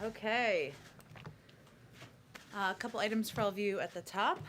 Okay. A couple items for all of you at the top.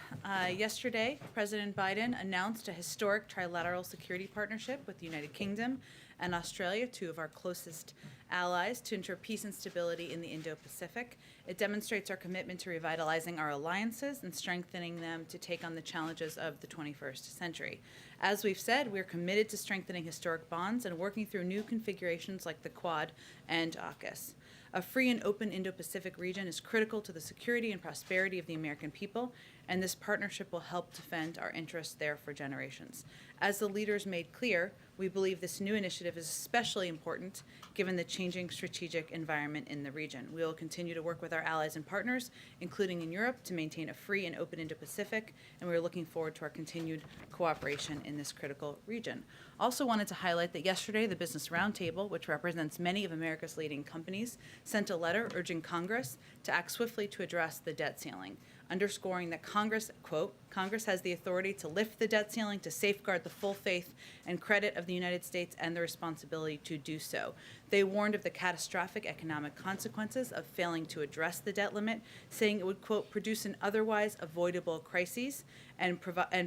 Yesterday, President Biden announced a historic trilateral security partnership with the United Kingdom and Australia, two of our closest allies, to ensure peace and stability in the Indo-Pacific. It demonstrates our commitment to revitalizing our alliances and strengthening them to take on the challenges of the 21st century. As we've said, we're committed to strengthening historic bonds and working through new configurations like the Quad and AUKUS. A free and open Indo-Pacific region is critical to the security and prosperity of the American people, and this partnership will help defend our interests there for generations. As the leaders made clear, we believe this new initiative is especially important given the changing strategic environment in the region. We will continue to work with our allies and partners, including in Europe, to maintain a free and open Indo-Pacific, and we're looking forward to our continued cooperation in this critical region. Also wanted to highlight that yesterday, the Business Roundtable, which represents many of America's leading companies, sent a letter urging Congress to act swiftly to address the debt ceiling, underscoring that Congress, quote, Congress has the authority to lift the debt ceiling to safeguard the full faith and credit of the United States and the responsibility to do so. They warned of the catastrophic economic consequences of failing to address the debt limit, saying it would, quote, produce an otherwise avoidable crisis and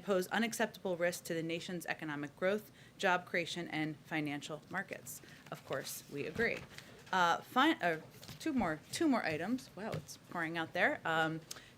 pose unacceptable risk to the nation's economic growth, job creation, and financial markets. Of course, we agree. Two more items. Wow, it's pouring out there.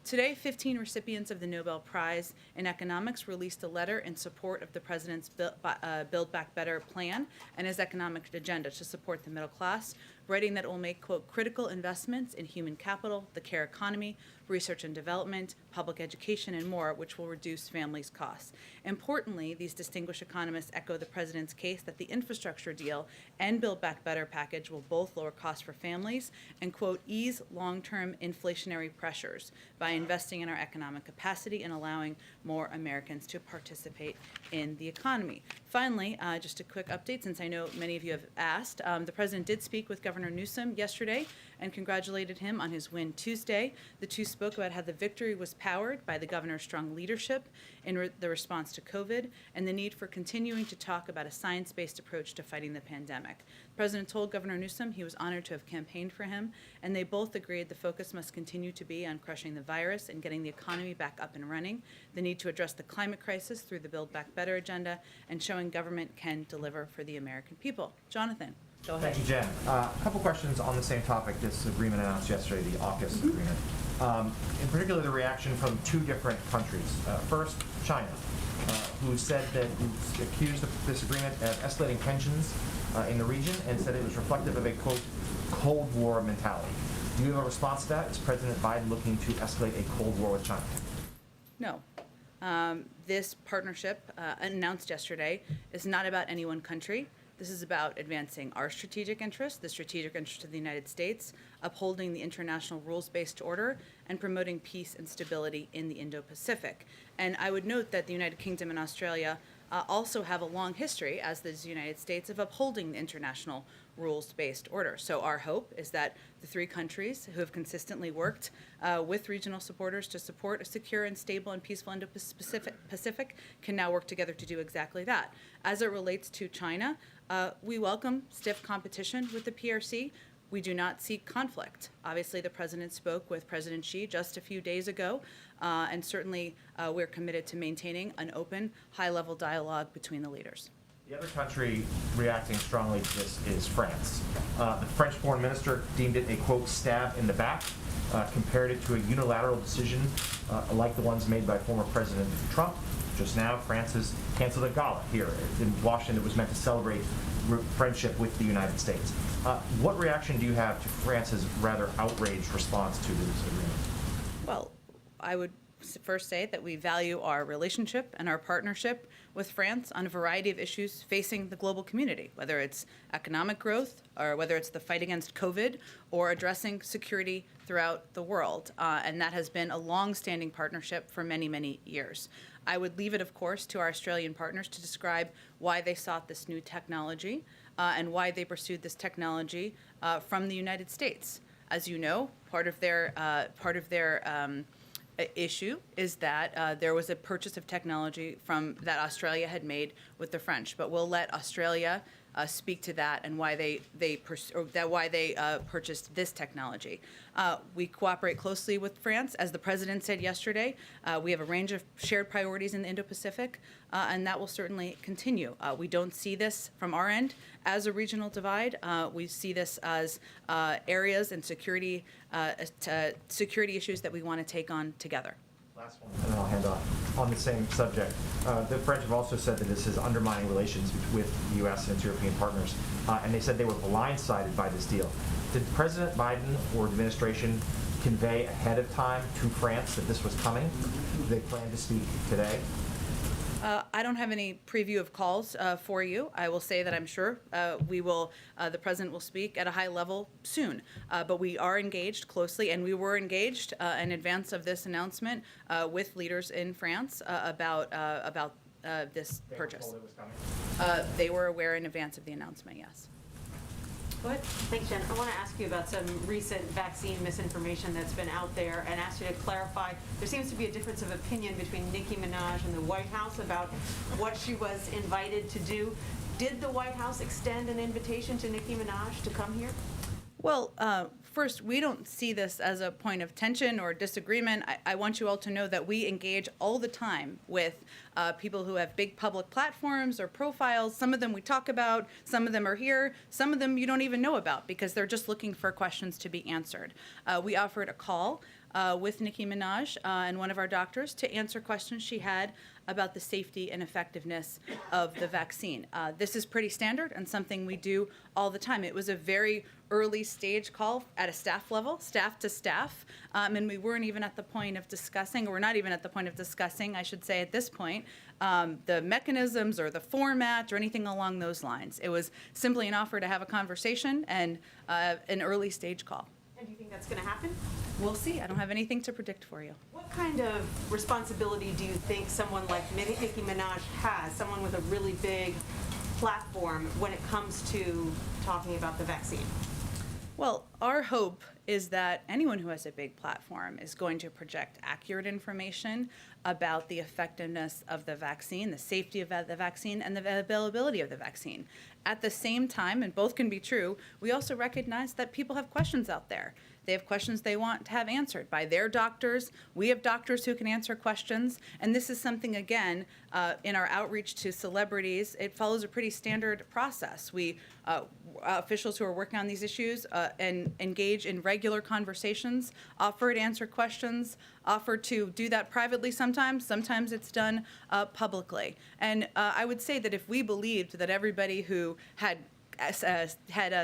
Today, 15 recipients of the Nobel Prize in Economics released a letter in support of the president's Build Back Better plan and his economic agenda to support the middle class, writing that it will make, quote, critical investments in human capital, the care economy, research and development, public education, and more, which will reduce families' costs. Importantly, these distinguished economists echo the president's case that the infrastructure deal and Build Back Better package will both lower costs for families and, quote, ease long-term inflationary pressures by investing in our economic capacity and allowing more Americans to participate in the economy. Finally, just a quick update, since I know many of you have asked, the president did speak with Governor Newsom yesterday and congratulated him on his win Tuesday. The two spoke about how the victory was powered by the governor's strong leadership in the response to COVID and the need for continuing to talk about a science-based approach to fighting the pandemic. The president told Governor Newsom he was honored to have campaigned for him, and they both agreed the focus must continue to be on crushing the virus and getting the economy back up and running, the need to address the climate crisis through the Build Back Better agenda, and showing government can deliver for the American people. Jonathan, go ahead. Thank you, Jen. A couple questions on the same topic, this agreement announced yesterday, the AUKUS agreement. In particular, the reaction from two different countries. First, China, who said that, who accused this agreement of escalating tensions in the region and said it was reflective of a, quote, Cold War mentality. Do you have a response to that? Is President Biden looking to escalate a Cold War with China? No. This partnership announced yesterday is not about any one country. This is about advancing our strategic interests, the strategic interest of the United States, upholding the international rules-based order, and promoting peace and stability in the Indo-Pacific. And I would note that the United Kingdom and Australia also have a long history, as does the United States, of upholding the international rules-based order. So our hope is that the three countries who have consistently worked with regional supporters to support a secure and stable and peaceful Indo-Pacific can now work together to do exactly that. As it relates to China, we welcome stiff competition with the PRC. We do not seek conflict. Obviously, the president spoke with President Xi just a few days ago, and certainly we're committed to maintaining an open, high-level dialogue between the leaders. The other country reacting strongly to this is France. The French foreign minister deemed it a, quote, stab in the back, compared it to a unilateral decision like the ones made by former President Trump. Just now, France has canceled a gala here in Washington that was meant to celebrate friendship with the United States. What reaction do you have to France's rather outraged response to this agreement? Well, I would first say that we value our relationship and our partnership with France on a variety of issues facing the global community, whether it's economic growth or whether it's the fight against COVID or addressing security throughout the world. And that has been a long-standing partnership for many, many years. I would leave it, of course, to our Australian partners to describe why they sought this new technology and why they pursued this technology from the United States. As you know, part of their issue is that there was a purchase of technology that Australia had made with the French. But we'll let Australia speak to that and why they purchased this technology. We cooperate closely with France, as the president said yesterday. We have a range of shared priorities in the Indo-Pacific, and that will certainly continue. We don't see this from our end as a regional divide. We see this as areas and security issues that we want to take on together. Last one, and then I'll hand off. On the same subject, the French have also said that this is undermining relations with the U.S. and its European partners, and they said they were blindsided by this deal. Did President Biden or the administration convey ahead of time to France that this was coming? Do they plan to speak today? I don't have any preview of calls for you. I will say that I'm sure the president will speak at a high level soon. But we are engaged closely, and we were engaged in advance of this announcement with leaders in France about this purchase. They were told it was coming? They were aware in advance of the announcement, yes. Go ahead. Thanks, Jen. I want to ask you about some recent vaccine misinformation that's been out there and ask you to clarify. There seems to be a difference of opinion between Nicki Minaj and the White House about what she was invited to do. Did the White House extend an invitation to Nicki Minaj to come here? Well, first, we don't see this as a point of tension or disagreement. I want you all to know that we engage all the time with people who have big public platforms or profiles. Some of them we talk about, some of them are here, some of them you don't even know about because they're just looking for questions to be answered. We offered a call with Nicki Minaj and one of our doctors to answer questions she had about the safety and effectiveness of the vaccine. This is pretty standard and something we do all the time. It was a very early stage call at a staff level, staff to staff, and we weren't even at the point of discussing, or we're not even at the point of discussing, I should say at this point, the mechanisms or the format or anything along those lines. It was simply an offer to have a conversation and an early stage call. And do you think that's going to happen? We'll see. I don't have anything to predict for you. What kind of responsibility do you think someone like Nicki Minaj has, someone with a really big platform, when it comes to talking about the vaccine? Well, our hope is that anyone who has a big platform is going to project accurate information about the effectiveness of the vaccine, the safety of the vaccine, and the availability of the vaccine. At the same time, and both can be true, we also recognize that people have questions out there. They have questions they want to have answered by their doctors. We have doctors who can answer questions. And this is something, again, in our outreach to celebrities, it follows a pretty standard process. We officials who are working on these issues and engage in regular conversations, offer to answer questions, offer to do that privately sometimes. Sometimes it's done publicly. And I would say that if we believed that everybody who had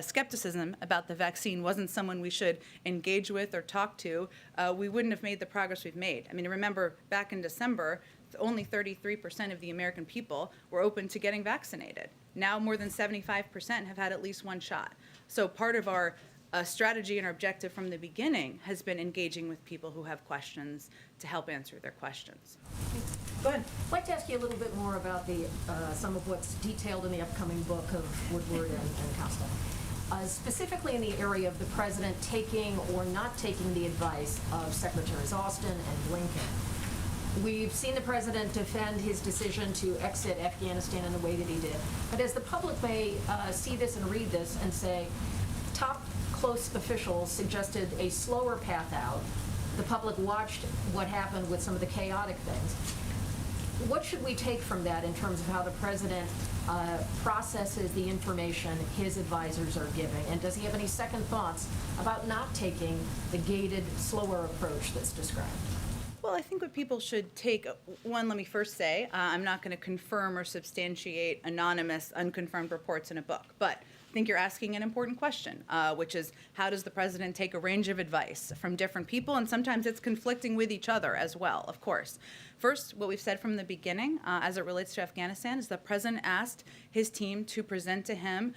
skepticism about the vaccine wasn't someone we should engage with or talk to, we wouldn't have made the progress we've made. I mean, remember back in December, only 33% of the American people were open to getting vaccinated. Now more than 75% have had at least one shot. So part of our strategy and our objective from the beginning has been engaging with people who have questions to help answer their questions. Go ahead. I'd like to ask you a little bit more about the some of what's detailed in the upcoming book of Woodward and Costa. Specifically in the area of the president taking or not taking the advice of Secretaries Austin and Blinken. We've seen the president defend his decision to exit Afghanistan in the way that he did. But as the public may see this and read this and say, top close officials suggested a slower path out. The public watched what happened with some of the chaotic things. What should we take from that in terms of how the president processes the information his advisors are giving? And does he have any second thoughts about not taking the gated, slower approach that's described? Well, I think what people should take, one, let me first say, I'm not going to confirm or substantiate anonymous, unconfirmed reports in a book, but I think you're asking an important question, which is how does the president take a range of advice from different people, and sometimes it's conflicting with each other as well, of course. First, what we've said from the beginning as it relates to Afghanistan is the president asked his team to present to him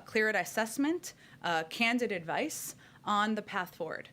clear assessment, candid advice on the path forward.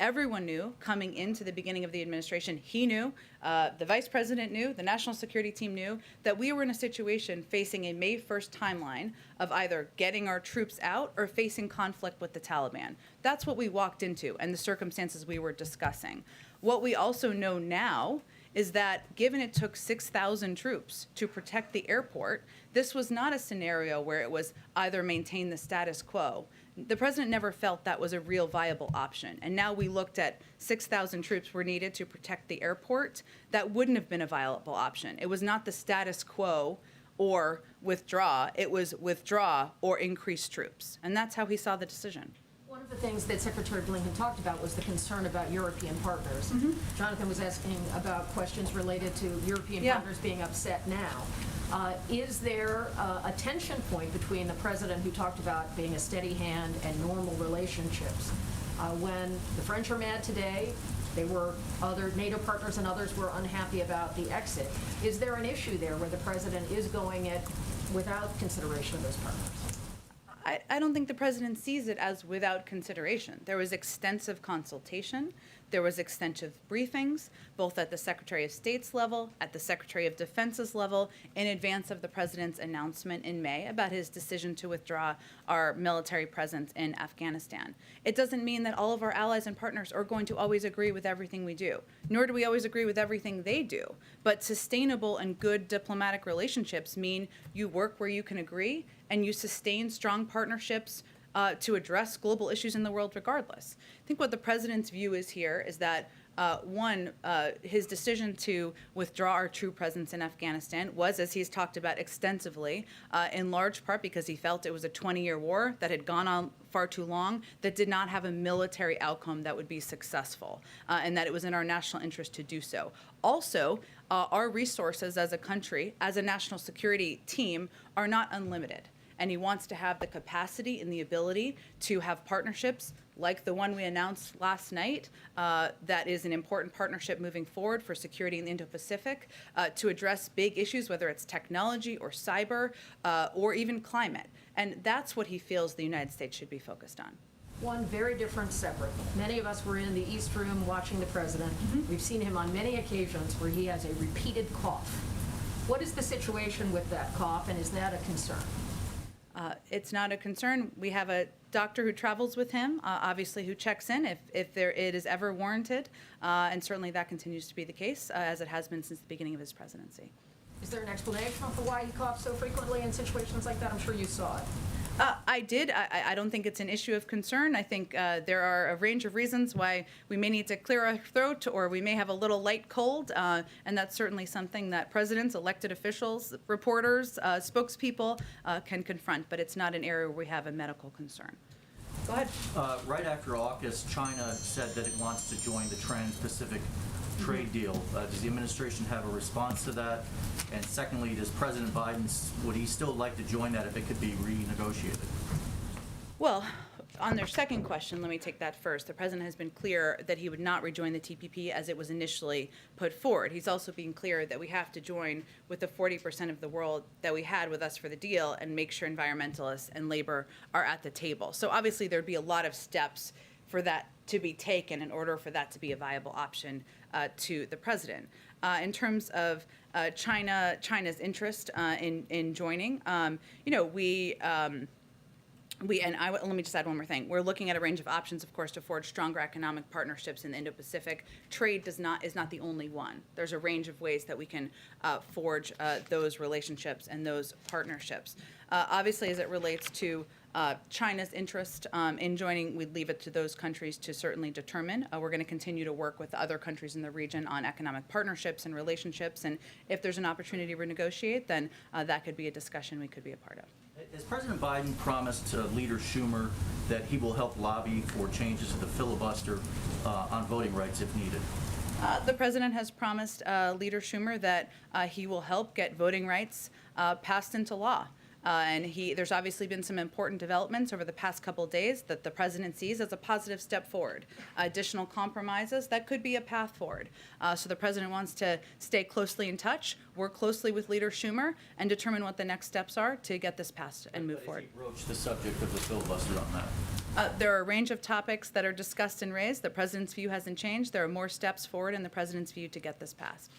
Everyone knew coming into the beginning of the administration, he knew, the vice president knew, the national security team knew, that we were in a situation facing a May 1st timeline of either getting our troops out or facing conflict with the Taliban. That's what we walked into and the circumstances we were discussing. What we also know now is that given it took 6,000 troops to protect the airport, this was not a scenario where it was either maintain the status quo. The president never felt that was a real viable option. And now we looked at 6,000 troops were needed to protect the airport. That wouldn't have been a viable option. It was not the status quo or withdraw. It was withdraw or increase troops. And that's how he saw the decision. One of the things that Secretary Blinken talked about was the concern about European partners. Jonathan was asking about questions related to European Yeah. partners being upset now. Is there a tension point between the president, who talked about being a steady hand, and normal relationships? When the French are mad today, they were other NATO partners and others were unhappy about the exit. Is there an issue there where the president is going it without consideration of those partners? I don't think the president sees it as without consideration. There was extensive consultation. There was extensive briefings, both at the Secretary of State's level, at the Secretary of Defense's level, in advance of the president's announcement in May about his decision to withdraw our military presence in Afghanistan. It doesn't mean that all of our allies and partners are going to always agree with everything we do, nor do we always agree with everything they do. But sustainable and good diplomatic relationships mean you work where you can agree and you sustain strong partnerships to address global issues in the world regardless. I think what the president's view is here is that, his decision to withdraw our true presence in Afghanistan was, as he's talked about extensively, in large part because he felt it was a 20-year war that had gone on far too long, that did not have a military outcome that would be successful, and that it was in our national interest to do so. Also, our resources as a country, as a national security team, are not unlimited. And he wants to have the capacity and the ability to have partnerships like the one we announced last night, that is an important partnership moving forward for security in the Indo-Pacific, to address big issues, whether it's technology or cyber or even climate. And that's what he feels the United States should be focused on. One very different, separate. Many of us were in the East Room watching the president. We've seen him on many occasions where he has a repeated cough. What is the situation with that cough, and is that a concern? It's not a concern. We have a doctor who travels with him, obviously, who checks in if it is ever warranted, and certainly that continues to be the case, as it has been since the beginning of his presidency. Is there an explanation for why he coughs so frequently in situations like that? I'm sure you saw it. I did. I don't think it's an issue of concern. I think there are a range of reasons why we may need to clear our throat, or we may have a little light cold, and that's certainly something that presidents, elected officials, reporters, spokespeople can confront, but it's not an area where we have a medical concern. Go ahead. Right after AUKUS, China said that it wants to join the Trans-Pacific trade deal. Does the administration have a response to that? And secondly, does President Biden, would he still like to join that if it could be renegotiated? Well, on their second question, let me take that first. The president has been clear that he would not rejoin the TPP as it was initially put forward. He's also been clear that we have to join with the 40% of the world that we had with us for the deal and make sure environmentalists and labor are at the table. So obviously there'd be a lot of steps for that to be taken in order for that to be a viable option to the president. In terms of China's interest in joining, let me just add one more thing. We're looking at a range of options, of course, to forge stronger economic partnerships in the Indo-Pacific. Trade is not the only one. There's a range of ways that we can forge those relationships and those partnerships. Obviously, as it relates to China's interest in joining, we'd leave it to those countries to certainly determine. We're going to continue to work with other countries in the region on economic partnerships and relationships, and if there's an opportunity to renegotiate, then that could be a discussion we could be a part of. Has President Biden promised to Leader Schumer that he will help lobby for changes to the filibuster on voting rights if needed? The president has promised Leader Schumer that he will help get voting rights passed into law. There's obviously been some important developments over the past couple of days that the president sees as a positive step forward. Additional compromises, that could be a path forward. So the president wants to stay closely in touch, work closely with Leader Schumer, and determine what the next steps are to get this passed and move forward. Has he broached the subject of the filibuster on that? There are a range of topics that are discussed and raised. The president's view hasn't changed. There are more steps forward in the president's view to get this passed.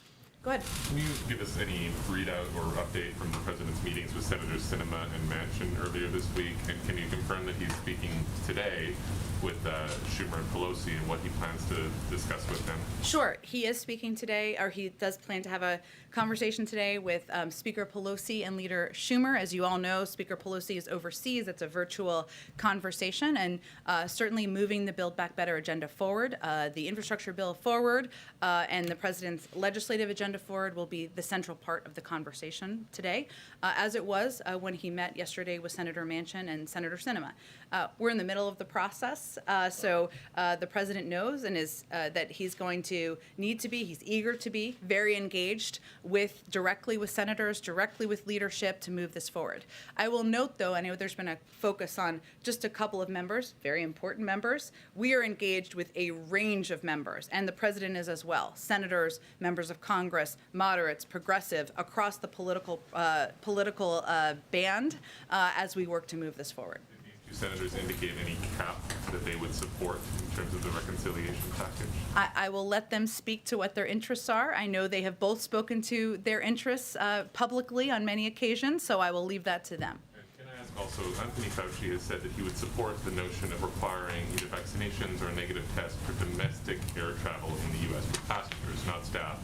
Go ahead. Can you give us any readout or update from the president's meetings with Senators Sinema and Manchin earlier this week? And can you confirm that he's speaking today with Schumer and Pelosi and what he plans to discuss with them? Sure. He is speaking today, or he does plan to have a conversation today with Speaker Pelosi and Leader Schumer. As you all know, Speaker Pelosi is overseas. It's a virtual conversation, and certainly moving the Build Back Better agenda forward, the infrastructure bill forward, and the president's legislative agenda forward will be the central part of the conversation today, as it was when he met yesterday with Senator Manchin and Senator Sinema. We're in the middle of the process, so the president knows and is that he's going to need to be, he's eager to be very engaged directly with senators, directly with leadership to move this forward. I will note, though, I know there's been a focus on just a couple of members, very important members. We are engaged with a range of members, and the president is as well. Senators, members of Congress, moderates, progressive, across the political band as we work to move this forward. Did these two senators indicate any cap that they would support in terms of the reconciliation package? I will let them speak to what their interests are. I know they have both spoken to their interests publicly on many occasions, so I will leave that to them. And can I ask also, Anthony Fauci has said that he would support the notion of requiring either vaccinations or a negative test for domestic air travel in the U.S. for passengers, not staff.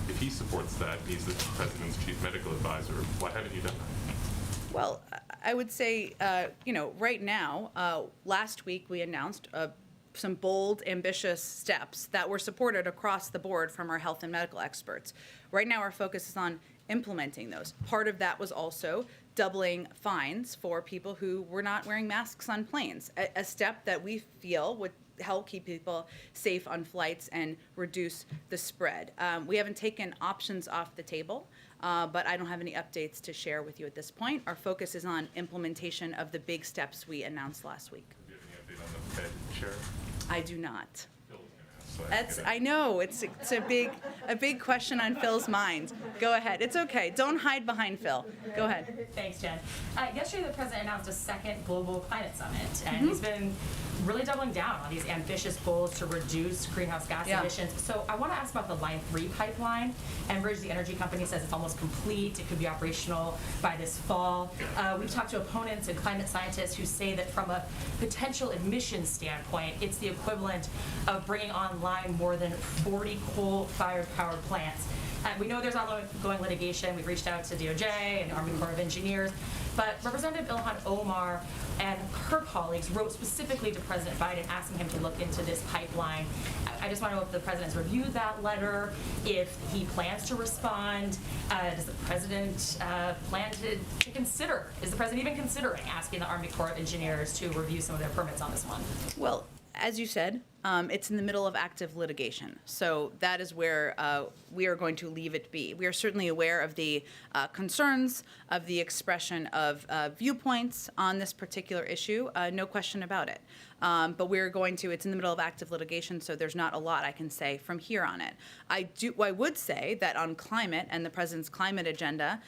If he supports that, he's the president's chief medical advisor. Why haven't you done that? Well, I would say, right now, last week we announced some bold, ambitious steps that were supported across the board from our health and medical experts. Right now, our focus is on implementing those. Part of that was also doubling fines for people who were not wearing masks on planes, a step that we feel would help keep people safe on flights and reduce the spread. We haven't taken options off the table, but I don't have any updates to share with you at this point. Our focus is on implementation of the big steps we announced last week. Do you have any update on the Fed chair? I do not. Phil was going to ask, so I know it's a big question on Phil's mind. Go ahead. It's okay. Don't hide behind Phil. Go ahead. Thanks, Jen. Yesterday, the president announced a second global climate summit, and he's been really doubling down on these ambitious goals to reduce greenhouse gas emissions. So I want to ask about the Line 3 pipeline. Enbridge, the energy company, says it's almost complete. It could be operational by this fall. We've talked to opponents and climate scientists who say that from a potential emissions standpoint, it's the equivalent of bringing online more than 40 coal-fired power plants. We know there's ongoing litigation. We've reached out to DOJ and the Army Corps of Engineers. But Representative Ilhan Omar and her colleagues wrote specifically to President Biden asking him to look into this pipeline. I just want to know if the president's reviewed that letter, if he plans to respond. Does the president plan to consider, is the president even considering asking the Army Corps of Engineers to review some of their permits on this one? Well, as you said, it's in the middle of active litigation. So that is where we are going to leave it be. We are certainly aware of the concerns, of the expression of viewpoints on this particular issue, no question about it. But we're going to, it's in the middle of active litigation, so there's not a lot I can say from here on it. I would say that on climate and the president's climate agenda,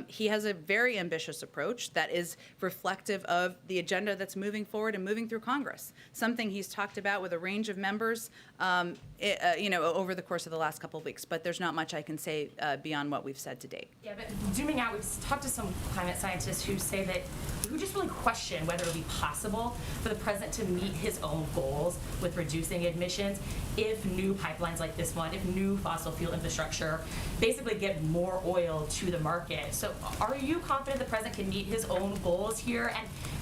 he has a very ambitious approach that is reflective of the agenda that's moving forward and moving through Congress, something he's talked about with a range of members, over the course of the last couple of weeks. But there's not much I can say beyond what we've said to date. Yeah, but zooming out, we've talked to some climate scientists who say that, who just really question whether it would be possible for the president to meet his own goals with reducing emissions if new pipelines like this one, if new fossil fuel infrastructure basically get more oil to the market. So are you confident the president can meet his own goals here?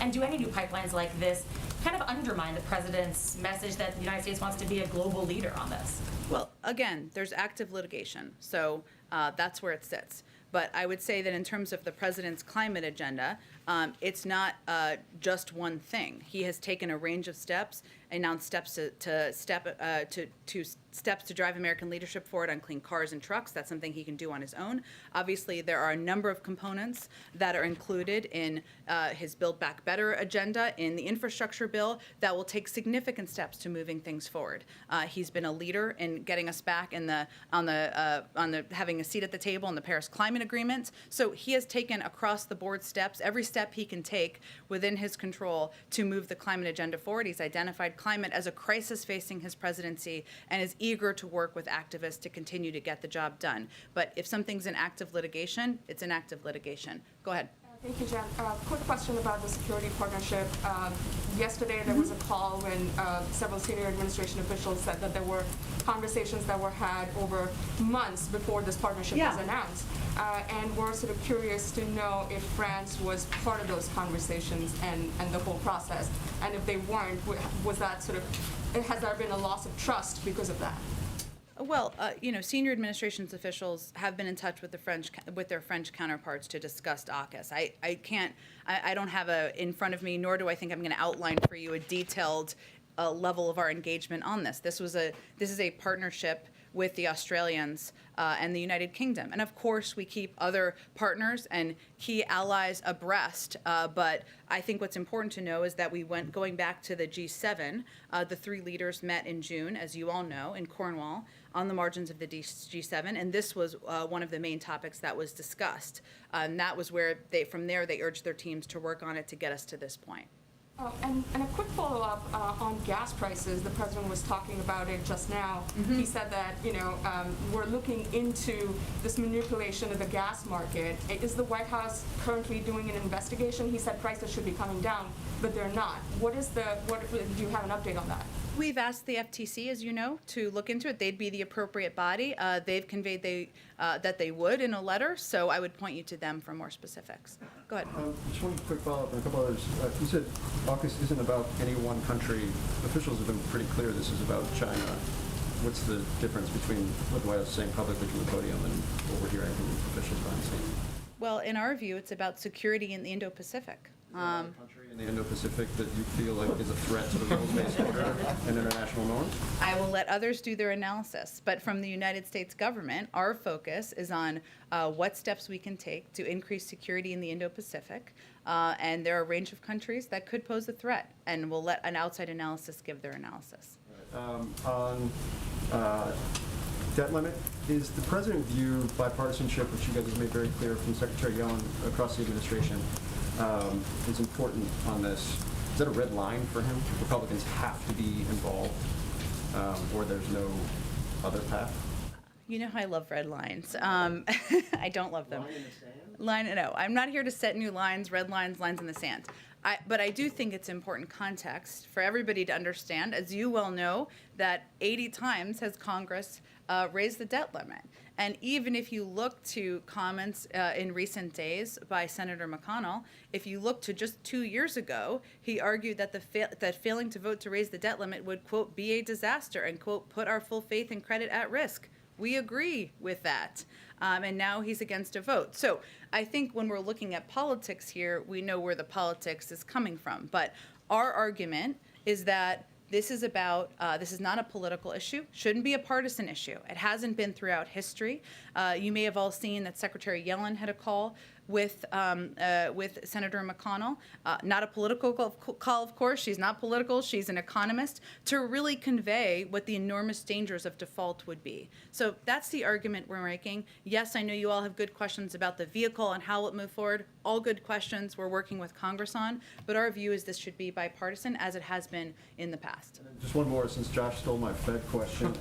And do any new pipelines like this kind of undermine the president's message that the United States wants to be a global leader on this? Well, again, there's active litigation, so that's where it sits. But I would say that in terms of the president's climate agenda, it's not just one thing. He has taken a range of steps, announced steps steps to drive American leadership forward on clean cars and trucks. That's something he can do on his own. Obviously, there are a number of components that are included in his Build Back Better agenda in the infrastructure bill that will take significant steps to moving things forward. He's been a leader in getting us back in on the having a seat at the table in the Paris Climate Agreement. So he has taken across the board steps, every step he can take within his control to move the climate agenda forward. He's identified climate as a crisis facing his presidency and is eager to work with activists to continue to get the job done. But if something's in active litigation, it's in active litigation. Go ahead. Thank you, Jen. Quick question about the security partnership. Yesterday, there was a call when several senior administration officials said that there were conversations that were had over months before this partnership was announced. And we're sort of curious to know if France was part of those conversations and the whole process. And if they weren't, was that sort of, has there been a loss of trust because of that? Well, senior administration's officials have been in touch with their French counterparts to discuss AUKUS. I don't have in front of me, nor do I think I'm going to outline for you a detailed level of our engagement on this. This is a partnership with the Australians and the United Kingdom. And of course, we keep other partners and key allies abreast. But I think what's important to know is that going back to the G7, the three leaders met in June, as you all know, in Cornwall, on the margins of the G7. And this was one of the main topics that was discussed. And that was where from there, they urged their teams to work on it to get us to this point. Oh, and a quick follow-up on gas prices. The president was talking about it just now. He said that, we're looking into this manipulation of the gas market. Is the White House currently doing an investigation? He said prices should be coming down, but they're not. What do you have an update on that? We've asked the FTC, as you know, to look into it. They'd be the appropriate body. They've conveyed that they would in a letter, so I would point you to them for more specifics. Go ahead. Just one quick follow-up and a couple others. You said AUKUS isn't about any one country. Officials have been pretty clear this is about China. What's the difference between what the White House is saying publicly from the podium and what we're hearing from officials behind the scenes? Well, in our view, it's about security in the Indo-Pacific. Is there another country in the Indo-Pacific that you feel like is a threat to the rules-based order and international norms? I will let others do their analysis, but from the United States government, our focus is on what steps we can take to increase security in the Indo-Pacific, and there are a range of countries that could pose a threat, and we'll let an outside analysis give their analysis. On debt limit, is the president view bipartisanship, which you guys have made very clear from Secretary Yellen across the administration, is important on this? Is that a red line for him? Republicans have to be involved, or there's no other path? You know how I love red lines. I don't love them. No, I'm not here to set new lines, red lines, lines in the sand. But I do think it's important context for everybody to understand, as you well know, that 80 times has Congress raised the debt limit. And even if you look to comments in recent days by Senator McConnell, if you look to just 2 years ago, he argued that that failing to vote to raise the debt limit would, quote, be a disaster and, quote, put our full faith and credit at risk. We agree with that. And now he's against a vote. So I think when we're looking at politics here, we know where the politics is coming from. But our argument is that this is not a political issue, shouldn't be a partisan issue. It hasn't been throughout history. You may have all seen that Secretary Yellen had a call with Senator McConnell. Not a political call, of course. She's not political. She's an economist, to really convey what the enormous dangers of default would be. So that's the argument we're making. Yes, I know you all have good questions about the vehicle and how it move forward. All good questions we're working with Congress on. But our view is this should be bipartisan, as it has been in the past. Just one more, since Josh stole my Fed question.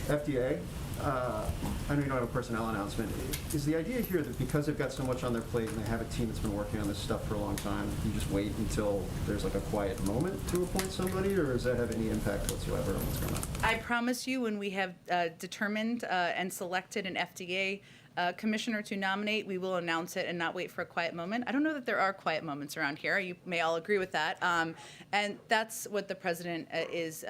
FDA, I know you don't have a personnel announcement. Is the idea here that because they've got so much on their plate and they have a team that's been working on this stuff for a long time, you just wait until there's like a quiet moment to appoint somebody, or does that have any impact whatsoever on what's going on? I promise you, when we have determined and selected an FDA commissioner to nominate, we will announce it and not wait for a quiet moment. I don't know that there are quiet moments around here. You may all agree with that. And that's what the president is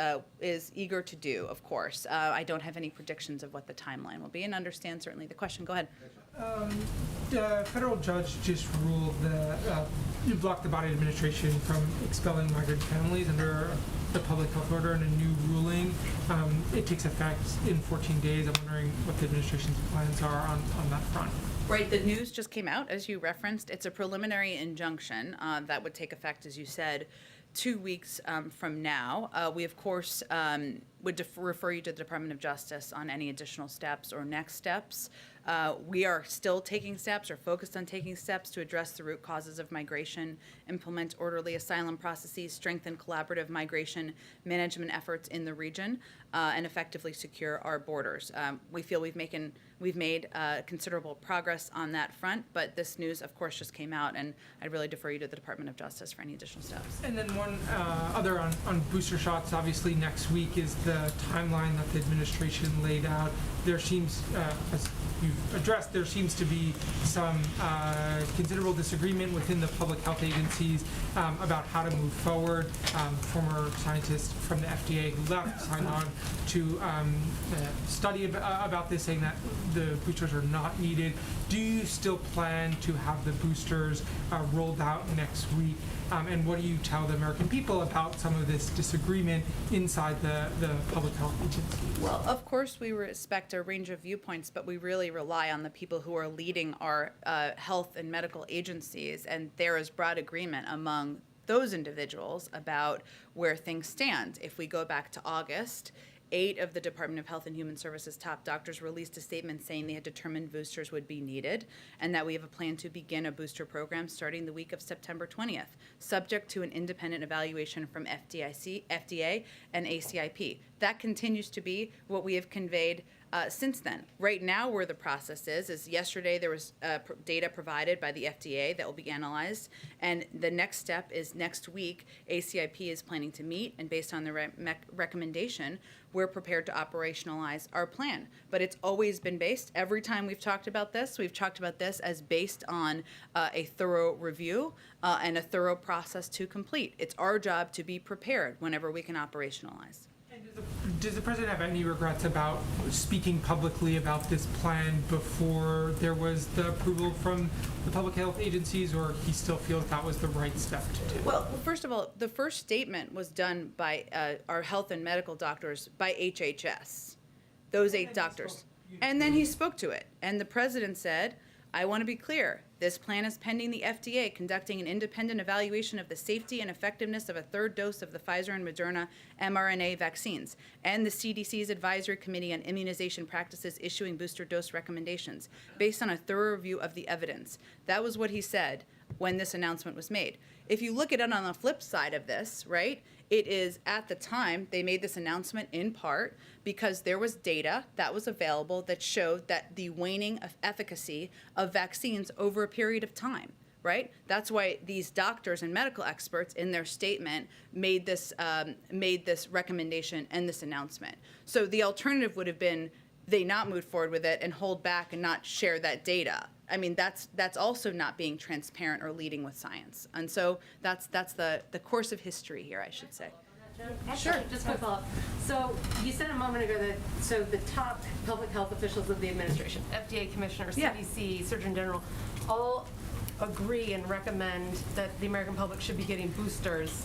eager to do, of course. I don't have any predictions of what the timeline will be, and understand certainly the question. Go ahead. The federal judge just ruled that you blocked the Biden administration from expelling migrant families under the public health order and a new ruling. It takes effect in 14 days. I'm wondering what the administration's plans are on that front. Right, the news just came out, as you referenced. It's a preliminary injunction that would take effect, as you said, 2 weeks from now. We, of course, would refer you to the Department of Justice on any additional steps or next steps. We are still taking steps or focused on taking steps to address the root causes of migration, implement orderly asylum processes, strengthen collaborative migration management efforts in the region, and effectively secure our borders. We feel we've made considerable progress on that front, but this news, of course, just came out, and I'd really defer you to the Department of Justice for any additional steps. And then one other on booster shots, obviously next week is the timeline that the administration laid out. There seems, as you've addressed, there seems to be some considerable disagreement within the public health agencies about how to move forward. Former scientists from the FDA who left signed on to study about this, saying that the boosters are not needed. Do you still plan to have the boosters rolled out next week? And what do you tell the American people about some of this disagreement inside the public health agency? Well, of course, we respect a range of viewpoints, but we really rely on the people who are leading our health and medical agencies, and there is broad agreement among those individuals about where things stand. If we go back to August, 8 of the Department of Health and Human Services top doctors released a statement saying they had determined boosters would be needed and that we have a plan to begin a booster program starting the week of September 20th, subject to an independent evaluation from FDA and ACIP. That continues to be what we have conveyed since then. Right now, where the process is yesterday there was data provided by the FDA that will be analyzed, and the next step is next week. ACIP is planning to meet, and based on the recommendation, we're prepared to operationalize our plan. But it's always been based, every time we've talked about this as based on a thorough review and a thorough process to complete. It's our job to be prepared whenever we can operationalize. Does the president have any regrets about speaking publicly about this plan before there was the approval from the public health agencies, or he still feels that was the right step to do? Well, first of all, the first statement was done by our health and medical doctors, by HHS, those 8 doctors. And then he spoke to it. And the president said, I want to be clear. This plan is pending the FDA conducting an independent evaluation of the safety and effectiveness of a 3rd dose of the Pfizer and Moderna mRNA vaccines, and the CDC's Advisory Committee on Immunization Practices issuing booster dose recommendations based on a thorough review of the evidence. That was what he said when this announcement was made. If you look at it on the flip side of this, right, it is at the time they made this announcement in part because there was data that was available that showed that the waning of efficacy of vaccines over a period of time, right? That's why these doctors and medical experts in their statement made this recommendation and this announcement. So the alternative would have been they not move forward with it and hold back and not share that data. I mean, that's also not being transparent or leading with science. And so that's the course of history here, I should say. Sure. Just quick follow-up. So you said a moment ago that the top public health officials of the administration, FDA Commissioner, Yeah. CDC, Surgeon General, all agree and recommend that the American public should be getting boosters,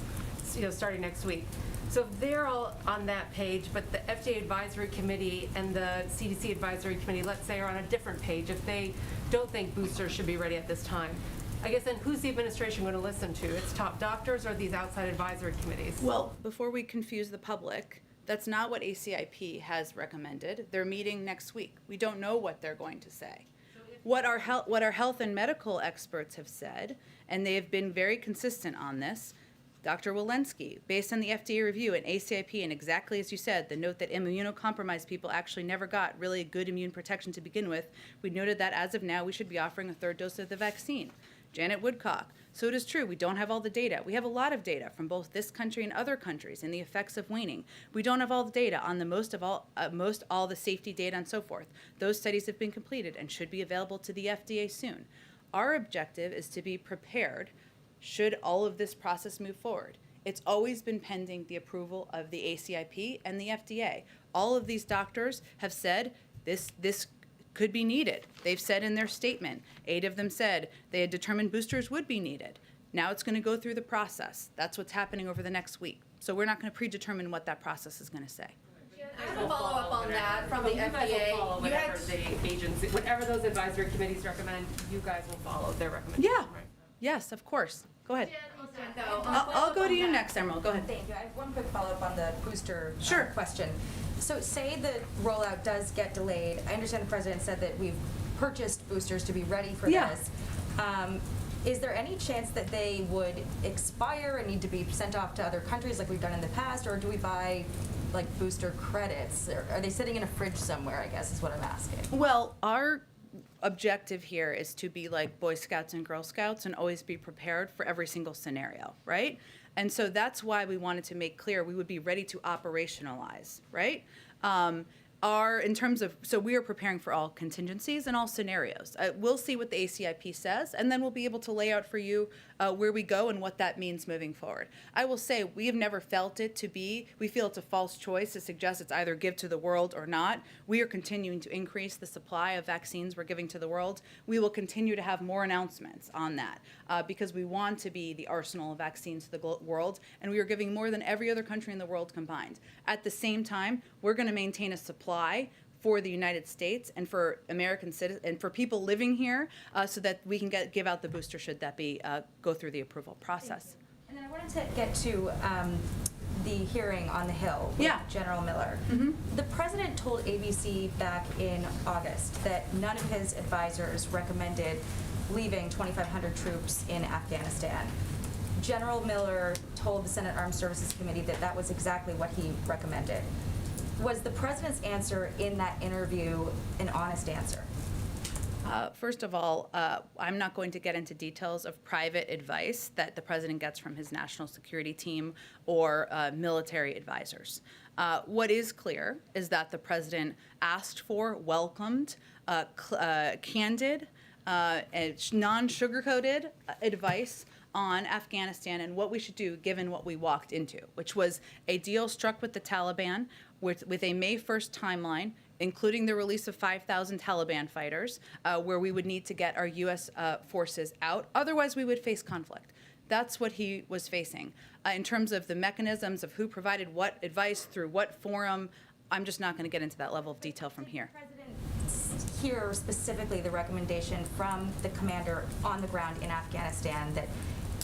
starting next week. So if they're all on that page, but the FDA Advisory Committee and the CDC Advisory Committee, let's say, are on a different page, if they don't think boosters should be ready at this time, I guess then who's the administration going to listen to? Its top doctors or these outside advisory committees? Well, before we confuse the public, that's not what ACIP has recommended. They're meeting next week. We don't know what they're going to say. What our health and medical experts have said, and they have been very consistent on this, Dr. Walensky, based on the FDA review and ACIP, and exactly as you said, the note that immunocompromised people actually never got really good immune protection to begin with, we noted that as of now, we should be offering a 3rd dose of the vaccine. Janet Woodcock, so it is true, we don't have all the data. We have a lot of data from both this country and other countries in the effects of waning. We don't have all the data on the most all the safety data and so forth. Those studies have been completed and should be available to the FDA soon. Our objective is to be prepared should all of this process move forward. It's always been pending the approval of the ACIP and the FDA. All of these doctors have said this could be needed. They've said in their statement, 8 of them said they had determined boosters would be needed. Now it's going to go through the process. That's what's happening over the next week. So we're not going to predetermine what that process is going to say. I have a follow-up on that from the You guys will FDA. follow whatever the agency, whatever those advisory committees recommend, you guys will follow their recommendation, Yeah. right? Yes, of course. Go ahead. Jen, I'll go to you next, Emerald. Go ahead. Thank you. I have one quick follow-up on the booster Sure. question. So say the rollout does get delayed. I understand the president said that we've purchased boosters to be ready for Yeah. this. Is there any chance that they would expire and need to be sent off to other countries like we've done in the past, or do we buy like booster credits? Or are they sitting in a fridge somewhere, I guess is what I'm asking. Well, our objective here is to be like Boy Scouts and Girl Scouts and always be prepared for every single scenario, right? And so that's why we wanted to make clear we would be ready to operationalize, right? In terms of, so we are preparing for all contingencies and all scenarios. We'll see what the ACIP says, and then we'll be able to lay out for you where we go and what that means moving forward. I will say we have never felt it to be, we feel it's a false choice to suggest it's either give to the world or not. We are continuing to increase the supply of vaccines we're giving to the world. We will continue to have more announcements on that because we want to be the arsenal of vaccines to the world, and we are giving more than every other country in the world combined. At the same time, we're going to maintain a supply for the United States and for American citizens and for people living here, so that we can give out the booster should that be go through the approval process. And then I wanted to get to the hearing on the Hill with Yeah. General Miller. The president told ABC back in August that none of his advisors recommended leaving 2,500 troops in Afghanistan. General Miller told the Senate Armed Services Committee that that was exactly what he recommended. Was the president's answer in that interview an honest answer? First of all, I'm not going to get into details of private advice that the president gets from his national security team or military advisors. What is clear is that the president asked for, welcomed, candid, and non-sugar-coated advice on Afghanistan and what we should do given what we walked into, which was a deal struck with the Taliban with a May 1st timeline, including the release of 5,000 Taliban fighters, where we would need to get our U.S. Forces out. Otherwise, we would face conflict. That's what he was facing. In terms of the mechanisms of who provided what advice through what forum, I'm just not going to get into that level of detail from here. Did the president hear specifically the recommendation from the commander on the ground in Afghanistan that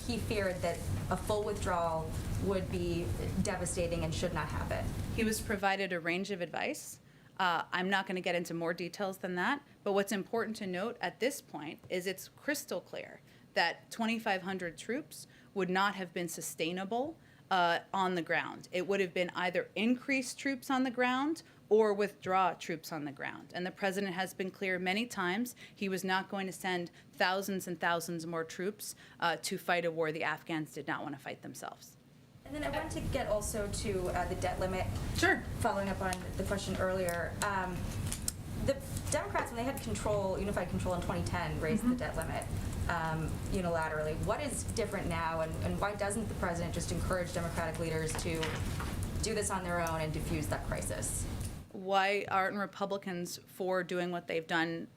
he feared that a full withdrawal would be devastating and should not happen? He was provided a range of advice. I'm not going to get into more details than that, but what's important to note at this point is it's crystal clear that 2,500 troops would not have been sustainable on the ground. It would have been either increase troops on the ground or withdraw troops on the ground. And the president has been clear many times he was not going to send thousands and thousands more troops to fight a war the Afghans did not want to fight themselves. And then I wanted to get also to the debt limit. Sure. Following up on the question earlier, the Democrats, when they had control, unified control in 2010, raised the debt limit unilaterally. What is different now, and why doesn't the president just encourage Democratic leaders to do this on their own and diffuse that crisis? Why aren't Republicans for doing what they've done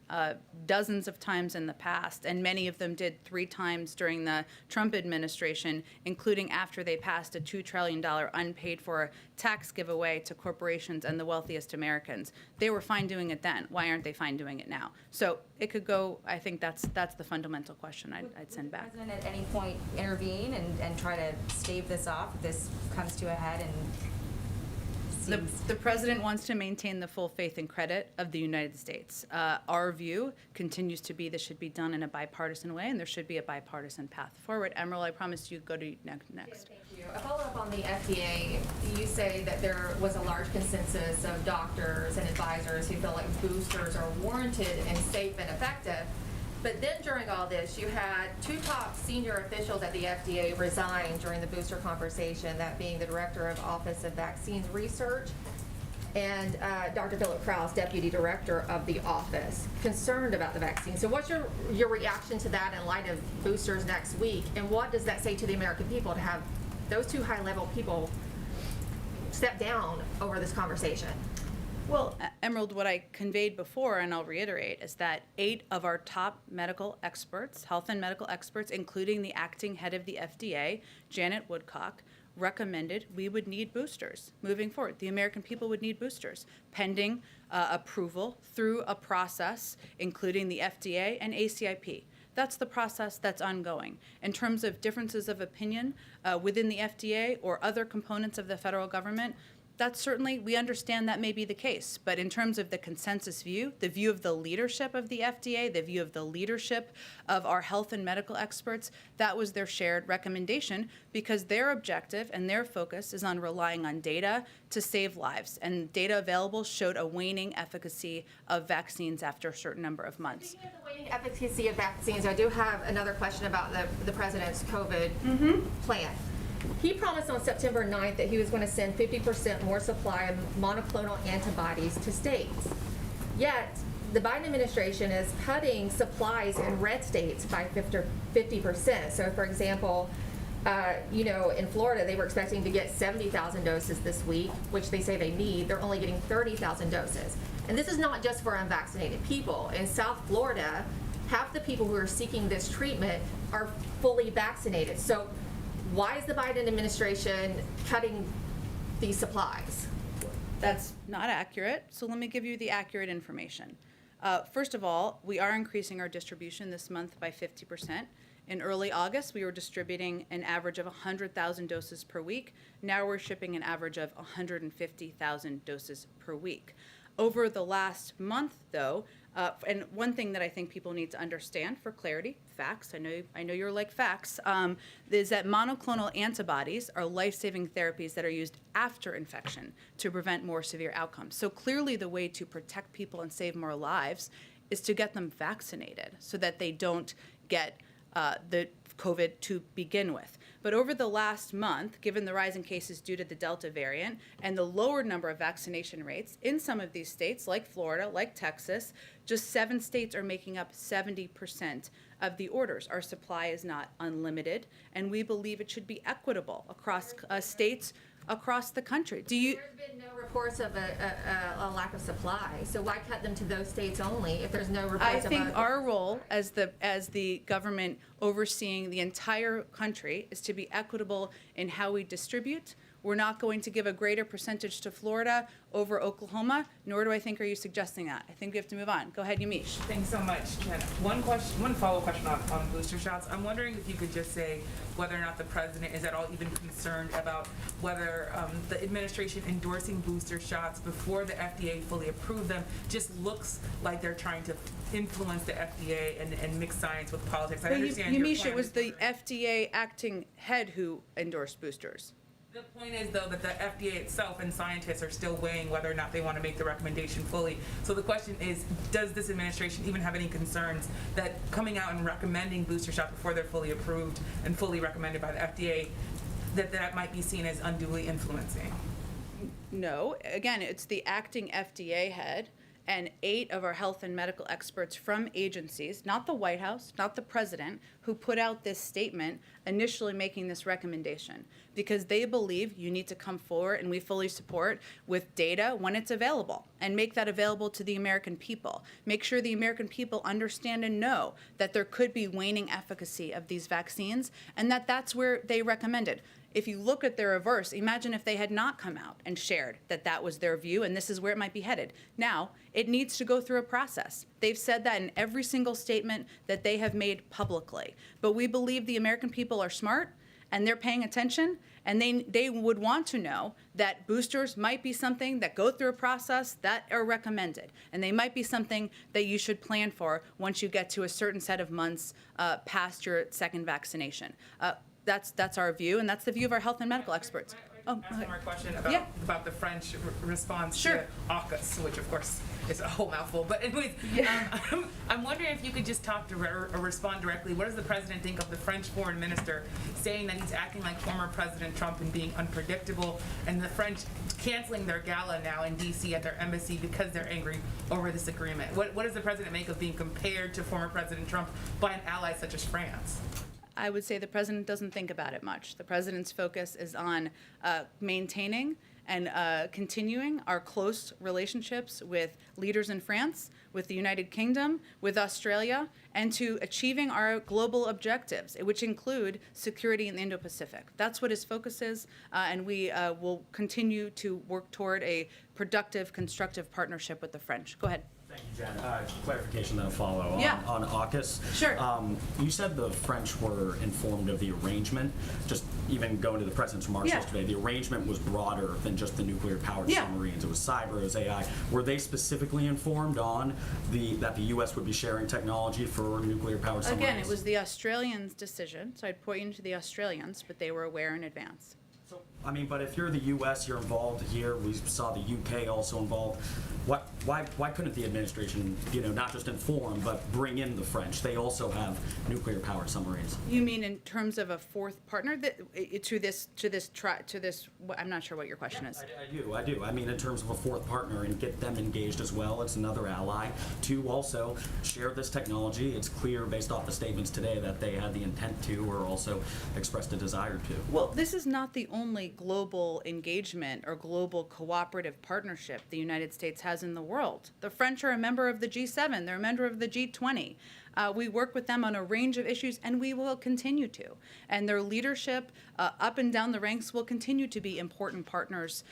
dozens of times in the past, and many of them did 3 times during the Trump administration, including after they passed a $2 trillion unpaid for tax giveaway to corporations and the wealthiest Americans? They were fine doing it then. Why aren't they fine doing it now? So it could go, I think that's the fundamental question I'd send back. Would the president at any point intervene and try to stave this off if this comes to a head and The president wants to maintain the full faith and credit of the United States. Our view continues to be this should be done in a bipartisan way, and there should be a bipartisan path forward. Emerald, I promised you go to next. Thank you. A follow-up on the FDA. You say that there was a large consensus of doctors and advisors who feel like boosters are warranted and safe and effective. But then during all this, you had 2 top senior officials at the FDA resign during the booster conversation, that being the Director of Office of Vaccines Research and Dr. Philip Krause, Deputy Director of the office, concerned about the vaccine. So what's your reaction to that in light of boosters next week? And what does that say to the American people to have those 2 high-level people step down over this conversation? Well, Emerald, what I conveyed before, and I'll reiterate, is that 8 of our top medical experts, health and medical experts, including the acting head of the FDA, Janet Woodcock, recommended we would need boosters moving forward. The American people would need boosters, pending approval through a process, including the FDA and ACIP. That's the process that's ongoing. In terms of differences of opinion within the FDA or other components of the federal government, that's certainly, we understand that may be the case. But in terms of the consensus view, the view of the leadership of the FDA, the view of the leadership of our health and medical experts, that was their shared recommendation because their objective and their focus is on relying on data to save lives. And data available showed a waning efficacy of vaccines after a certain number of months. Speaking of the waning efficacy of vaccines, I do have another question about the president's COVID plan. He promised on September 9th that he was going to send 50% more supply of monoclonal antibodies to states. Yet, the Biden administration is cutting supplies in red states by 50%. So, for example, in Florida, they were expecting to get 70,000 doses this week, which they say they need. They're only getting 30,000 doses. And this is not just for unvaccinated people. In South Florida, half the people who are seeking this treatment are fully vaccinated. So why is the Biden administration cutting these supplies? That's not accurate, so let me give you the accurate information. First of all, we are increasing our distribution this month by 50%. In early August, we were distributing an average of 100,000 doses per week. Now we're shipping an average of 150,000 doses per week. Over the last month, though, and one thing that I think people need to understand for clarity, facts, I know you're like facts, is that monoclonal antibodies are life-saving therapies that are used after infection to prevent more severe outcomes. So clearly the way to protect people and save more lives is to get them vaccinated so that they don't get the COVID to begin with. But over the last month, given the rise in cases due to the Delta variant and the lower number of vaccination rates in some of these states, like Florida, like Texas, just 7 states are making up 70% of the orders. Our supply is not unlimited, and we believe it should be equitable across states across the country. There's been no reports of a lack of supply, so why cut them to those states only if there's no reports I of think our role as the government overseeing the entire country is to be equitable in how we distribute. We're not going to give a greater percentage to Florida over Oklahoma, nor do I think are you suggesting that. I think we have to move on. Go ahead, Yamiche. Thanks so much, Jen. One follow-up question on booster shots. I'm wondering if you could just say whether or not the president is at all even concerned about whether the administration endorsing booster shots before the FDA fully approved them just looks like they're trying to influence the FDA and mix science with politics. I understand your Yamiche, point it was is the FDA acting head who endorsed boosters. The point is, though, that the FDA itself and scientists are still weighing whether or not they want to make the recommendation fully. So the question is, does this administration even have any concerns that coming out and recommending booster shots before they're fully approved and fully recommended by the FDA, that might be seen as unduly influencing? No, again, it's the acting FDA head and 8 of our health and medical experts from agencies, not the White House, not the president, who put out this statement initially making this recommendation because they believe you need to come forward, and we fully support, with data when it's available and make that available to the American people. Make sure the American people understand and know that there could be waning efficacy of these vaccines and that that's where they recommended. If you look at the reverse, imagine if they had not come out and shared that that was their view and this is where it might be headed. Now, it needs to go through a process. They've said that in every single statement that they have made publicly. But we believe the American people are smart and they're paying attention, and they would want to know that boosters might be something that go through a process that are recommended, and they might be something that you should plan for once you get to a certain set of months past your second vaccination. That's our view, and that's the view of our health and medical experts. Ask one more question about the French response to AUKUS, which of course is a whole mouthful. But anyways, I'm wondering if you could just talk to or respond directly. What does the president think of the French foreign minister saying that he's acting like former President Trump and being unpredictable, and the French canceling their gala now in D.C. at their embassy because they're angry over this agreement? What does the president make of being compared to former President Trump by an ally such as France? I would say the president doesn't think about it much. The president's focus is on maintaining and continuing our close relationships with leaders in France, with the United Kingdom, with Australia, and to achieving our global objectives, which include security in the Indo-Pacific. That's what his focus is, and we will continue to work toward a productive, constructive partnership with the French. Go ahead. Thank you, Jen. Clarification then follow Yeah. on AUKUS. Sure. You said the French were informed of the arrangement. Just even going to the president's remarks Yeah. yesterday, the arrangement was broader than just the nuclear-powered Yeah. submarines. It was cyber, it was AI. Were they specifically informed on that the U.S. would be sharing technology for nuclear-powered submarines? Again, it was the Australians' decision, so I'd point you to the Australians, but they were aware in advance. I mean, but if you're the U.S., you're involved here. We saw the U.K. also involved. Why couldn't the administration, not just inform, but bring in the French? They also have nuclear-powered submarines. You mean in terms of a fourth partner to this? I'm not sure what your question is. I do. I mean, in terms of a fourth partner and get them engaged as well. It's another ally to also share this technology. It's clear based off the statements today that they had the intent to or also expressed a desire to. Well, this is not the only global engagement or global cooperative partnership the United States has in the world. The French are a member of the G7. They're a member of the G20. We work with them on a range of issues, and we will continue to. And their leadership up and down the ranks will continue to be important partners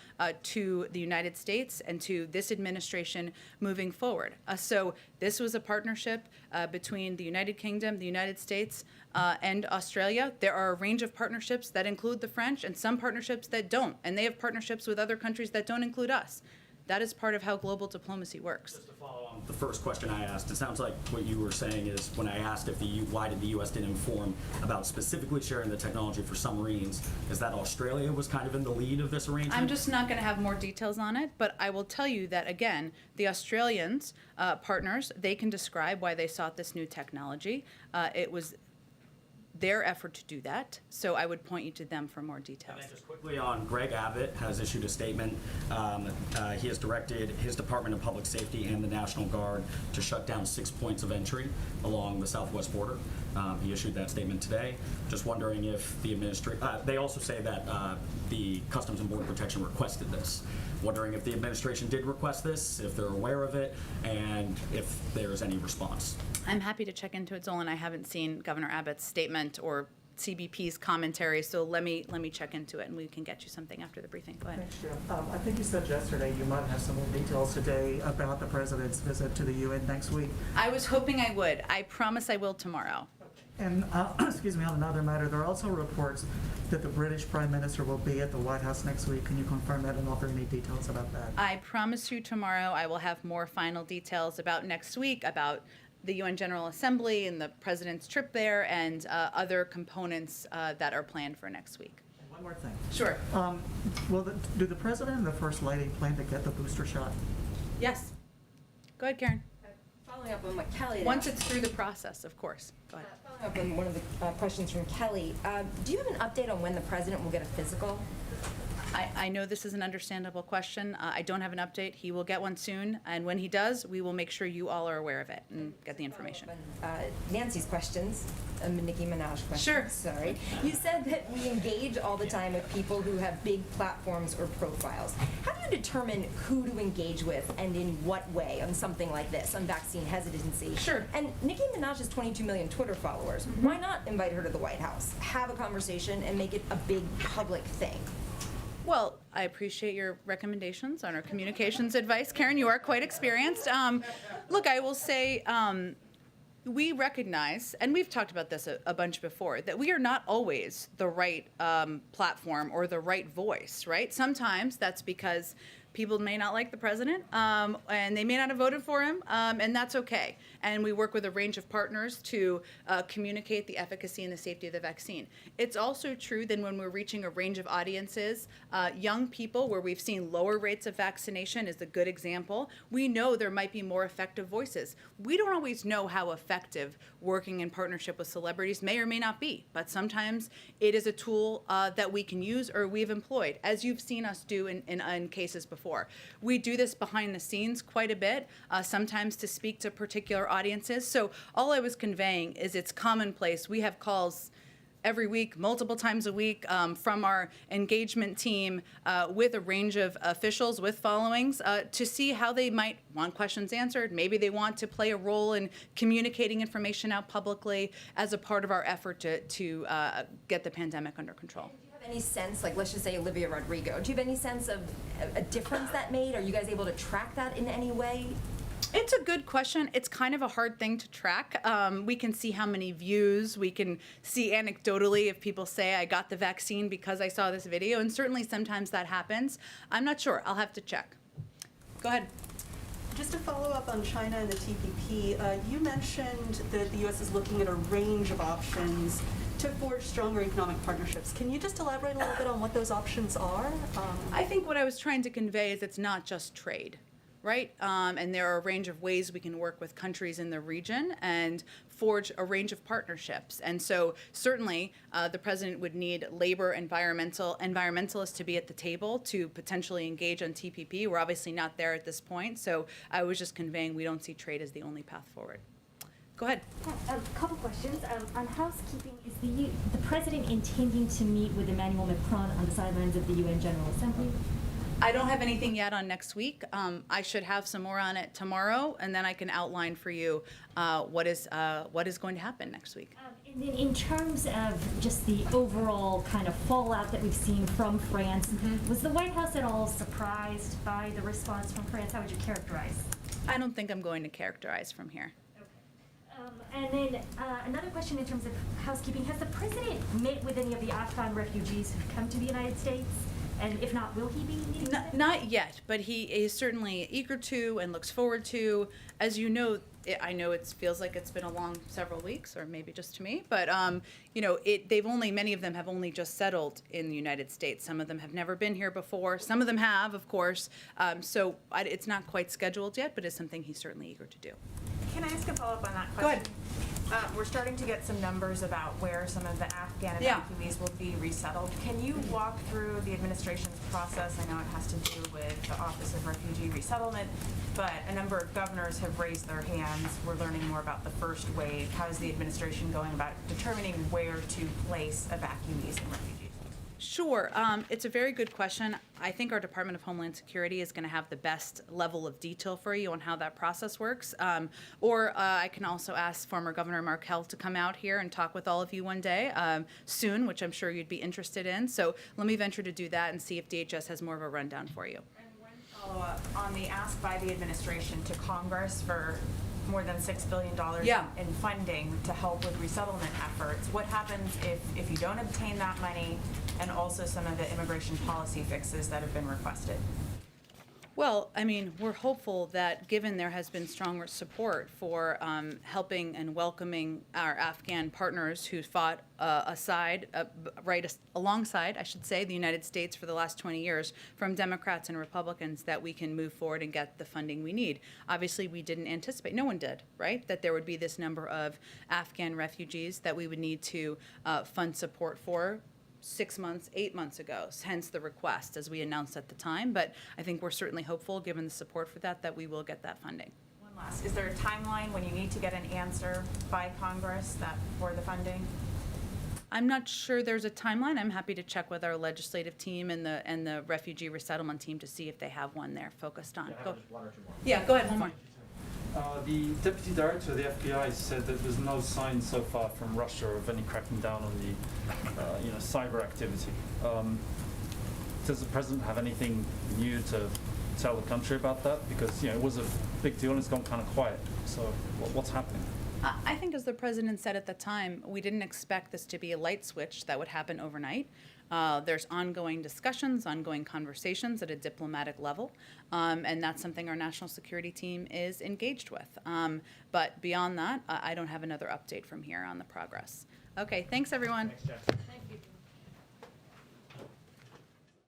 to the United States and to this administration moving forward. So this was a partnership between the United Kingdom, the United States, and Australia. There are a range of partnerships that include the French and some partnerships that don't. And they have partnerships with other countries that don't include us. That is part of how global diplomacy works. Just to follow on the first question I asked, it sounds like what you were saying is when I asked why did the U.S. didn't inform about specifically sharing the technology for submarines, is that Australia was kind of in the lead of this arrangement? I'm just not going to have more details on it, but I will tell you that, again, the Australians, partners, they can describe why they sought this new technology. It was their effort to do that, so I would point you to them for more details. And then just quickly on, Greg Abbott has issued a statement. He has directed his Department of Public Safety and the National Guard to shut down 6 points of entry along the southwest border. He issued that statement today. Just wondering if the administration, they also say that the Customs and Border Protection requested this. Wondering if the administration did request this, if they're aware of it, and if there's any response. I'm happy to check into it, Zolan. I haven't seen Governor Abbott's statement or CBP's commentary, so let me check into it, and we can get you something after the briefing. Go ahead. Thanks, Jim. I think you said yesterday you might have some more details today about the president's visit to the UN next week. I was hoping I would. I promise I will tomorrow. And, excuse me, on another matter, there are also reports that the British Prime Minister will be at the White House next week. Can you confirm that and offer any details about that? I promise you tomorrow I will have more final details about next week, about the UN General Assembly and the president's trip there, and other components that are planned for next week. One more thing. Sure. Do the president and the first lady plan to get the booster shot? Yes. Go ahead, Karen. Following up on what Kelly Once it's through the process, of course. Go ahead. Following up on one of the questions from Kelly, do you have an update on when the president will get a physical? I know this is an understandable question. I don't have an update. He will get one soon, and when he does, we will make sure you all are aware of it and get the information. Nancy's questions, Nicki Minaj questions. Sure. Sorry. You said that we engage all the time with people who have big platforms or profiles. How do you determine who to engage with and in what way on something like this, on vaccine hesitancy? Sure. And Nicki Minaj has 22 million Twitter followers. Mm-hmm. Why not invite her to the White House, have a conversation, and make it a big public thing? Well, I appreciate your recommendations on our communications advice. Karen, you are quite experienced. Look, I will say we recognize, and we've talked about this a bunch before, that we are not always the right platform or the right voice, right? Sometimes that's because people may not like the president, and they may not have voted for him, and that's okay. And we work with a range of partners to communicate the efficacy and the safety of the vaccine. It's also true that when we're reaching a range of audiences, young people where we've seen lower rates of vaccination is a good example. We know there might be more effective voices. We don't always know how effective working in partnership with celebrities may or may not be, but sometimes it is a tool that we can use or we've employed, as you've seen us do in cases before. We do this behind the scenes quite a bit, sometimes to speak to particular audiences. So all I was conveying is it's commonplace. We have calls every week, multiple times a week, from our engagement team with a range of officials with followings to see how they might want questions answered. Maybe they want to play a role in communicating information out publicly as a part of our effort to get the pandemic under control. Do you have any sense, like let's just say Olivia Rodrigo, do you have any sense of a difference that made? Are you guys able to track that in any way? It's a good question. It's kind of a hard thing to track. We can see how many views. We can see anecdotally if people say, I got the vaccine because I saw this video, and certainly sometimes that happens. I'm not sure. I'll have to check. Go ahead. Just to follow up on China and the TPP, you mentioned that the U.S. is looking at a range of options to forge stronger economic partnerships. Can you just elaborate a little bit on what those options are? I think what I was trying to convey is it's not just trade. Right? And there are a range of ways we can work with countries in the region and forge a range of partnerships. And so certainly the president would need labor environmentalists to be at the table to potentially engage on TPP. We're obviously not there at this point. So I was just conveying we don't see trade as the only path forward. Go ahead. A couple questions. On housekeeping, is the president intending to meet with Emmanuel Macron on the sidelines of the UN General Assembly? I don't have anything yet on next week. I should have some more on it tomorrow, and then I can outline for you what is going to happen next week. And then in terms of just the overall kind of fallout that we've seen from France, was the White House at all surprised by the response from France? How would you characterize? I don't think I'm going to characterize from here. And then another question in terms of housekeeping. Has the president met with any of the Afghan refugees who've come to the United States? And if not, will he be meeting with them? Not yet, but he is certainly eager to and looks forward to. As you know, I know it feels like it's been a long several weeks, or maybe just to me, but many of them have only just settled in the United States. Some of them have never been here before. Some of them have, of course. So it's not quite scheduled yet, but it's something he's certainly eager to do. Can I ask a follow-up on that question? Go ahead. We're starting to get some numbers about where some of the Afghan evacuees will be resettled. Can you walk through the administration's process? I know it has to do with the Office of Refugee Resettlement, but a number of governors have raised their hands. We're learning more about the first wave. How is the administration going about determining where to place evacuees and refugees? Sure. It's a very good question. I think our Department of Homeland Security is going to have the best level of detail for you on how that process works. Or I can also ask former Governor Markell to come out here and talk with all of you one day soon, which I'm sure you'd be interested in. So let me venture to do that and see if DHS has more of a rundown for you. And one follow-up on the ask by the administration to Congress for more than $6 billion in funding to help with resettlement efforts. What happens if you don't obtain that money, and also some of the immigration policy fixes that have been requested? Well, I mean, we're hopeful that given there has been strong support for helping and welcoming our Afghan partners who fought alongside, I should say, the United States for the last 20 years, from Democrats and Republicans, that we can move forward and get the funding we need. Obviously, we didn't anticipate, no one did, right, that there would be this number of Afghan refugees that we would need to fund support for 6 months, 8 months ago, hence the request as we announced at the time. But I think we're certainly hopeful, given the support for that we will get that funding. One last, is there a timeline when you need to get an answer by Congress for the funding? I'm not sure there's a timeline. I'm happy to check with our legislative team and the refugee resettlement team to see if they have one they're focused on. Just one or two more. Yeah, go ahead, one more. The deputy director of the FBI said that there's no sign so far from Russia of any cracking down on the, cyber activity. Does the president have anything new to tell the country about that? Because it was a big deal and it's gone kind of quiet. So what's happening? I think, as the president said at the time, we didn't expect this to be a light switch that would happen overnight. There's ongoing discussions, ongoing conversations at a diplomatic level, and that's something our national security team is engaged with. But beyond that, I don't have another update from here on the progress. Okay, thanks everyone. Thanks, Jen.